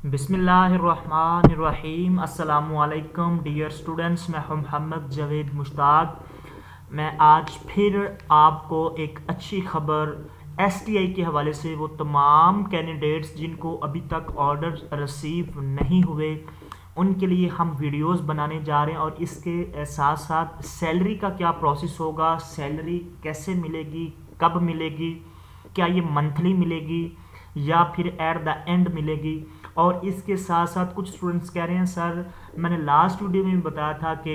बिस्मिल्लाहिर्रहमानिर्रहीम। अस्सलामुअलैकुम dear students, मैं हूं मोहम्मद जावेद मुश्ताक। मैं आज फिर आपको एक अच्छी खबर एसटीआई के हवाले से, वो तमाम कैंडिडेट्स जिनको अभी तक ऑर्डर रिसीव नहीं हुए उनके लिए हम वीडियोस बनाने जा रहे हैं। और इसके साथ साथ सैलरी का क्या प्रोसेस होगा, सैलरी कैसे मिलेगी, कब मिलेगी, क्या ये मंथली मिलेगी या फिर एट द एंड मिलेगी। और इसके साथ साथ कुछ स्टूडेंट्स कह रहे हैं सर, मैंने लास्ट वीडियो में भी बताया था कि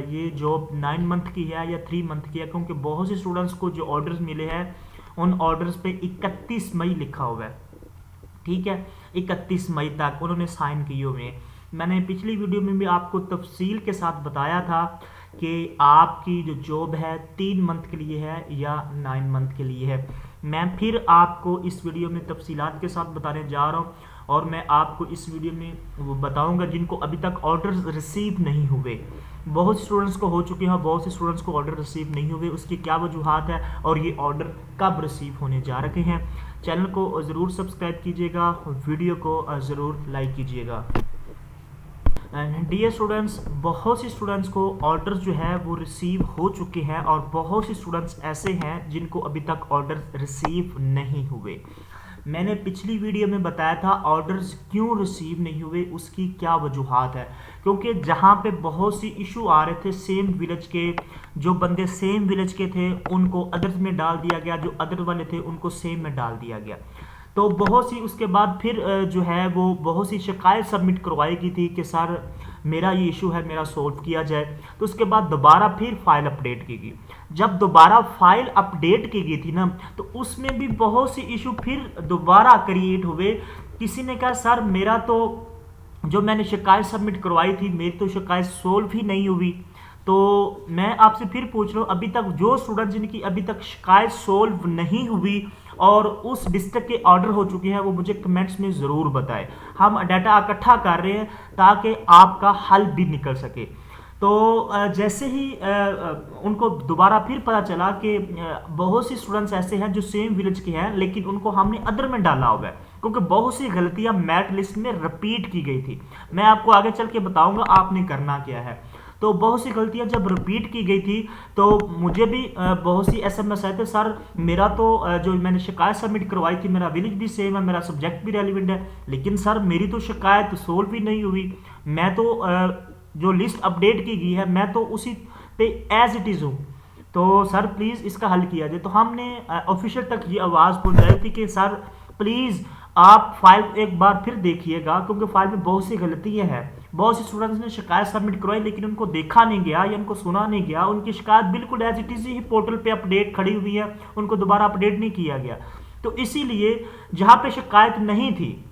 ये जॉब 9 मंथ की है या 3 मंथ की है, क्योंकि बहुत से स्टूडेंट्स को जो ऑर्डर्स मिले हैं उन ऑर्डर्स पे 31 मई लिखा हुआ है। ठीक है, 31 मई तक उन्होंने साइन किए हुए हैं। मैंने पिछली वीडियो में भी आपको तफसील के साथ बताया था कि आपकी जो जॉब है 3 मंथ के लिए है या 9 मंथ के लिए है। मैं फिर आपको इस वीडियो में तफसीलात के साथ बताने जा रहा हूँ, और मैं आपको इस वीडियो में वो बताऊंगा जिनको अभी तक ऑर्डर्स रिसीव नहीं हुए। बहुत से स्टूडेंट्स को हो चुके हैं, बहुत से स्टूडेंट्स को ऑर्डर रिसीव नहीं हुए, उसकी क्या वजूहात है और ये ऑर्डर कब रिसीव होने जा रहे हैं। चैनल को ज़रूर सब्सक्राइब कीजिएगा, वीडियो को ज़रूर लाइक कीजिएगा। डियर स्टूडेंट्स, बहुत से स्टूडेंट्स को ऑर्डर्स जो है वो रिसीव हो चुके हैं और बहुत से स्टूडेंट्स ऐसे हैं जिनको अभी तक ऑर्डर्स रिसीव नहीं हुए। मैंने पिछली वीडियो में बताया था ऑर्डर्स क्यों रिसीव नहीं हुए, उसकी क्या वजूहात है। क्योंकि जहाँ पे बहुत सी इशू आ रहे थे, सेम विलेज के जो बंदे सेम विलेज के थे उनको अदर्स में डाल दिया गया, जो अदर वाले थे उनको सेम में डाल दिया गया। तो बहुत सी उसके बाद फिर जो है वो बहुत सी शिकायत सबमिट करवाई गई थी कि सर मेरा ये इशू है, मेरा सोल्व किया जाए। तो उसके बाद दोबारा फिर फाइल अपडेट की गई। जब दोबारा फाइल अपडेट की गई थी ना, तो उसमें भी बहुत सी इशू फिर दोबारा क्रिएट हुए। किसी ने कहा सर मेरा तो जो मैंने शिकायत सबमिट करवाई थी मेरी तो शिकायत सोल्व ही नहीं हुई। तो मैं आपसे फिर पूछ रहा हूँ, अभी तक जो स्टूडेंट जिनकी अभी तक शिकायत सोल्व नहीं हुई और उस डिस्ट्रिक्ट के ऑर्डर हो चुके हैं, वो मुझे कमेंट्स में ज़रूर बताएं। हम डाटा इकट्ठा कर रहे हैं ताकि आपका हल भी निकल सके। तो जैसे ही उनको दोबारा फिर पता चला कि बहुत सी स्टूडेंट्स ऐसे हैं जो सेम विलेज के हैं लेकिन उनको हमने अदर में डाला हुआ है, क्योंकि बहुत सी गलतियां मैट लिस्ट में रिपीट की गई थी। मैं आपको आगे चल के बताऊंगा आपने करना क्या है। तो बहुत सी गलतियां जब रिपीट की गई थी तो मुझे भी बहुत सी SMS आए थे, सर मेरा तो जो मैंने शिकायत सबमिट करवाई थी मेरा विलेज भी सेम है, मेरा सब्जेक्ट भी रेलिवेंट है, लेकिन सर मेरी तो शिकायत सोल्व भी नहीं हुई। मैं तो जो लिस्ट अपडेट की गई है मैं तो उसी पे एज इट इज़ हूँ। तो सर प्लीज़ इसका हल किया जाए। तो हमने ऑफिशियल तक ये आवाज़ पहुँचाई थी कि सर प्लीज़ आप फाइल एक बार फिर देखिएगा, क्योंकि फाइल में बहुत सी गलतियाँ हैं। बहुत से स्टूडेंट्स ने शिकायत सबमिट करवाई लेकिन उनको देखा नहीं गया या उनको सुना नहीं गया, उनकी शिकायत बिल्कुल एज इट इज़ ही पोर्टल पे अपडेट खड़ी हुई है, उनको दोबारा अपडेट नहीं किया गया। तो इसीलिए जहाँ पे शिकायत नहीं थी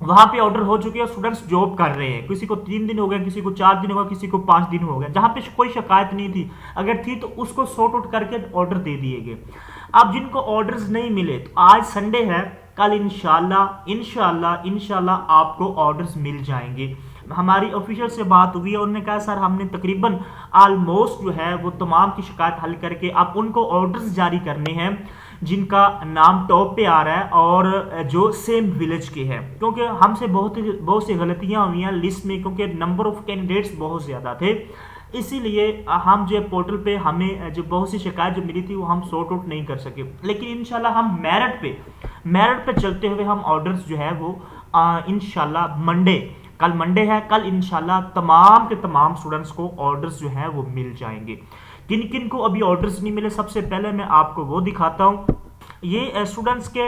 वहां पे ऑर्डर हो चुके हैं, स्टूडेंट्स जॉब कर रहे हैं। किसी को 3 दिन हो गए, किसी को 4 दिन हो गए, किसी को 5 दिन हो गए। जहां पे कोई शिकायत नहीं थी, अगर थी तो उसको सॉर्ट आउट करके ऑर्डर दे दिए गए। अब जिनको ऑर्डर्स नहीं मिले, तो आज संडे है, कल इंशाल्लाह आपको ऑर्डर्स मिल जाएंगे। हमारी ऑफिशियल से बात हुई है, उन्होंने कहा सर हमने तकरीबन ऑलमोस्ट जो है वो तमाम की शिकायत हल करके अब उनको ऑर्डर्स जारी करने हैं जिनका नाम टॉप पे आ रहा है और जो सेम विलेज के हैं। क्योंकि हमसे बहुत सी गलतियां हुई हैं लिस्ट में, क्योंकि नंबर ऑफ कैंडिडेट्स बहुत ज़्यादा थे। इसीलिए हम जो पोर्टल पे हमें जो बहुत सी शिकायत जो मिली थी वो हम सॉर्ट आउट नहीं कर सके। लेकिन इंशाल्लाह हम मेरिट पे चलते हुए हम ऑर्डर्स जो है वो इंशाल्लाह कल मंडे है, कल इंशाल्लाह तमाम के तमाम स्टूडेंट्स को ऑर्डर्स जो है वो मिल जाएंगे। किन किन को अभी ऑर्डर्स नहीं मिले, सबसे पहले मैं आपको वो दिखाता हूँ। ये स्टूडेंट्स के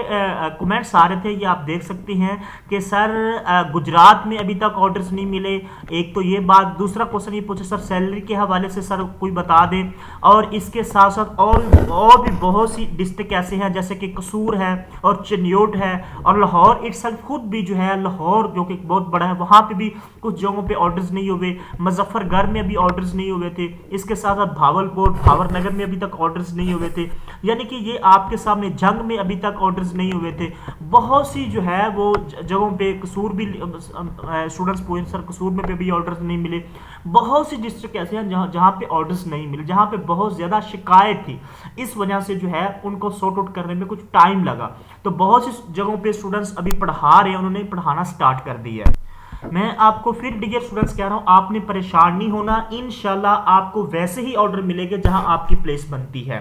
कमेंट्स आ रहे थे, ये आप देख सकते हैं कि सर गुजरात में अभी तक ऑर्डर्स नहीं मिले। एक तो ये बात, दूसरा क्वेश्चन ये पूछे सर सैलरी के हवाले से सर कोई बता दें। और इसके साथ साथ और भी बहुत सी डिस्ट्रिक्ट ऐसे हैं जैसे कि कसूर है और चिन्योट है और लाहौर इटसेल्फ खुद भी जो है, लाहौर जो कि बहुत बड़ा है, वहाँ पे भी कुछ जगहों पे ऑर्डर्स नहीं हुए। मुजफ्फरगढ़ में अभी ऑर्डर्स नहीं हुए थे। इसके साथ साथ भावलपुर, भावरनगर में अभी तक ऑर्डर्स नहीं हुए थे। यानी कि ये आपके सामने जंग में अभी तक ऑर्डर्स नहीं हुए थे, बहुत सी जो है वो जगहों पे कसूर भी स्टूडेंट्स पूछे सर कसूर में भी ऑर्डर्स नहीं मिले। बहुत सी डिस्ट्रिक्ट ऐसे हैं जहाँ पे ऑर्डर्स नहीं मिले, जहाँ पे बहुत ज़्यादा शिकायत थी, इस वजह से जो है उनको सॉर्ट आउट करने में कुछ टाइम लगा। तो बहुत सी जगहों पे स्टूडेंट्स अभी पढ़ा रहे हैं, उन्होंने पढ़ाना स्टार्ट कर दिया है। मैं आपको फिर डियर स्टूडेंट्स कह रहा हूं, आपने परेशान नहीं होना, इंशाल्लाह आपको वैसे ही ऑर्डर मिलेंगे जहां आपकी प्लेस बनती है।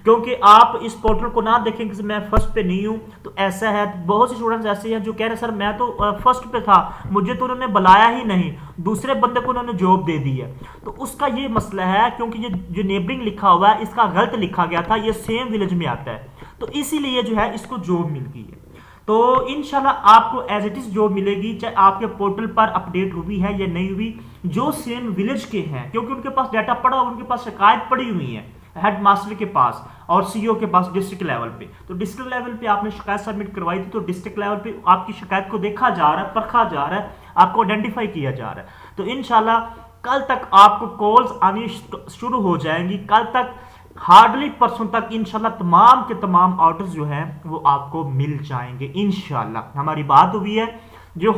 क्योंकि आप इस पोर्टल को ना देखेंगे कि मैं फर्स्ट पे नहीं हूं, तो ऐसा है बहुत से स्टूडेंट्स ऐसे हैं जो कह रहे हैं सर मैं तो फर्स्ट पे था, मुझे तो उन्होंने बुलाया ही नहीं, दूसरे बंदे को उन्होंने जॉब दे दी है। तो उसका ये मसला है क्योंकि ये जो नेबरिंग लिखा हुआ है इसका गलत लिखा गया था, ये सेम विलेज में आता है, तो इसीलिए जो है इसको जॉब मिल गई है। तो इंशाल्लाह आपको एज इट इज जॉब मिलेगी, चाहे आपके पोर्टल पर अपडेट हुई है या नहीं हुई, जो सेम विलेज के हैं, क्योंकि उनके पास डाटा पड़ा हुआ, उनके पास शिकायत पड़ी हुई है हेड मास्टर के पास और सीईओ के पास डिस्ट्रिक्ट लेवल पे। तो डिस्ट्रिक्ट लेवल पे आपने शिकायत सबमिट करवाई थी, तो डिस्ट्रिक्ट लेवल पे आपकी शिकायत को देखा जा रहा है, परखा जा रहा है, आपको आइडेंटिफाई किया जा रहा है। तो इंशाल्लाह कल तक आपको कॉल्स आनी शुरू हो जाएंगी, कल तक हार्डली परसों तक इंशाल्लाह तमाम के तमाम ऑर्डर्स जो हैं वो आपको मिल जाएंगे इंशाल्लाह। हमारी बात हुई है, जो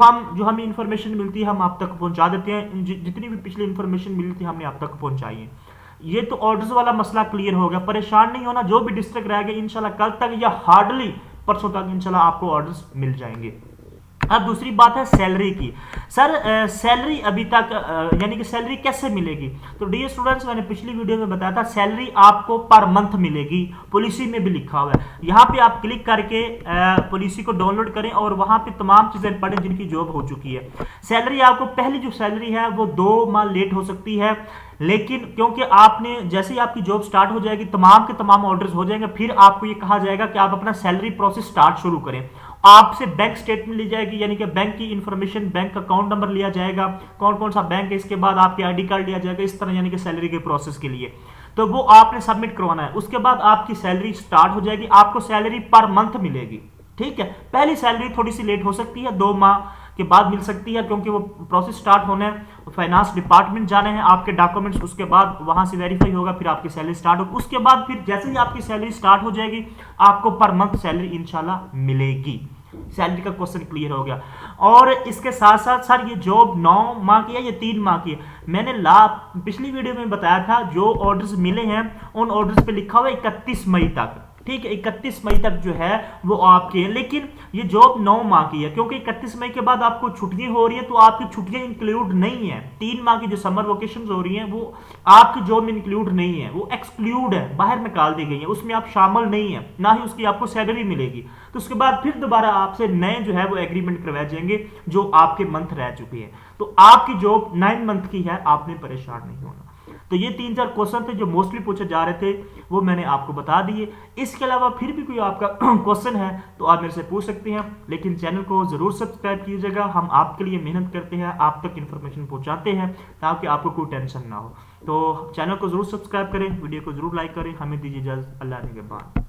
हमें इंफॉर्मेशन मिलती है हम आप तक पहुंचा देते हैं, जितनी भी पिछली इंफॉर्मेशन मिली थी हमने आप तक पहुंचाई है। ये तो ऑर्डर्स वाला मसला क्लियर हो गया, परेशान नहीं होना, जो भी डिस्ट्रिक्ट रह गए इंशाल्लाह कल तक या हार्डली परसों तक इंशाल्लाह आपको ऑर्डर्स मिल जाएंगे। अब दूसरी बात है सैलरी की। सर सैलरी अभी तक यानी कि सैलरी कैसे मिलेगी? तो डियर स्टूडेंट्स मैंने पिछली वीडियो में बताया था सैलरी आपको पर मंथ मिलेगी, पॉलिसी में भी लिखा हुआ है। यहाँ पे आप क्लिक करके पॉलिसी को डाउनलोड करें और वहाँ पे तमाम चीज़ें पढ़ें जिनकी जॉब हो चुकी है। सैलरी आपको पहली जो सैलरी है वो 2 माह लेट हो सकती है, लेकिन क्योंकि आपने जैसे ही आपकी जॉब स्टार्ट हो जाएगी तमाम के तमाम ऑर्डर्स हो जाएंगे, फिर आपको ये कहा जाएगा कि आप अपना सैलरी प्रोसेस स्टार्ट शुरू करें। आपसे बैंक स्टेटमेंट ली जाएगी, यानी कि बैंक की इंफॉर्मेशन, बैंक अकाउंट नंबर लिया जाएगा, कौन कौन सा बैंक है, इसके बाद आपके आईडी कार्ड लिया जाएगा, इस तरह यानी कि सैलरी के प्रोसेस के लिए। तो वो आपने सबमिट करवाना है, उसके बाद आपकी सैलरी स्टार्ट हो जाएगी, आपको सैलरी पर मंथ मिलेगी। ठीक है, पहली सैलरी थोड़ी सी लेट हो सकती है, 2 माह के बाद मिल सकती है, क्योंकि वो प्रोसेस स्टार्ट होना है, फाइनेंस डिपार्टमेंट जाने हैं आपके डॉक्यूमेंट्स, उसके बाद वहां से वेरीफाई होगा, फिर आपकी सैलरी स्टार्ट होगी। उसके बाद फिर जैसे ही आपकी सैलरी स्टार्ट हो जाएगी आपको पर मंथ सैलरी इंशाल्लाह मिलेगी। सैलरी का क्वेश्चन क्लियर हो गया। और इसके साथ साथ सर ये जॉब 9 माह की है या 3 माह की है? मैंने पिछली वीडियो में बताया था जो ऑर्डर्स मिले हैं उन ऑर्डर्स पे लिखा हुआ है 31 मई तक। ठीक है, 31 मई तक जो है वो आपके हैं, लेकिन ये जॉब 9 माह की है, क्योंकि 31 मई के बाद आपको छुट्टियां हो रही हैं, तो आपकी छुट्टियां इंक्लूड नहीं है। 3 माह की जो समर वेकेशन हो रही हैं वो आपकी जॉब में इंक्लूड नहीं है, वो एक्सक्लूड है, बाहर निकाल दी गई है, उसमें आप शामिल नहीं है, ना ही उसकी आपको सैलरी मिलेगी। तो उसके बाद फिर दोबारा आपसे नए जो है वो एग्रीमेंट करवाए जाएंगे जो आपके मंथ रह चुके हैं। तो आपकी जॉब 9 मंथ की है, आपने परेशान नहीं होना। तो ये 3-4 क्वेश्चन थे जो मोस्टली पूछे जा रहे थे, वो मैंने आपको बता दिए। इसके अलावा फिर भी कोई आपका क्वेश्चन है तो आप मेरे से पूछ सकते हैं, लेकिन चैनल को जरूर सब्सक्राइब कीजिएगा। हम आपके लिए मेहनत करते हैं, आप तक इंफॉर्मेशन पहुंचाते हैं ताकि आपको कोई टेंशन ना हो। तो चैनल को जरूर सब्सक्राइब करें, वीडियो को जरूर लाइक करें। हमें दीजिए इजाजत, अल्लाह के बाद।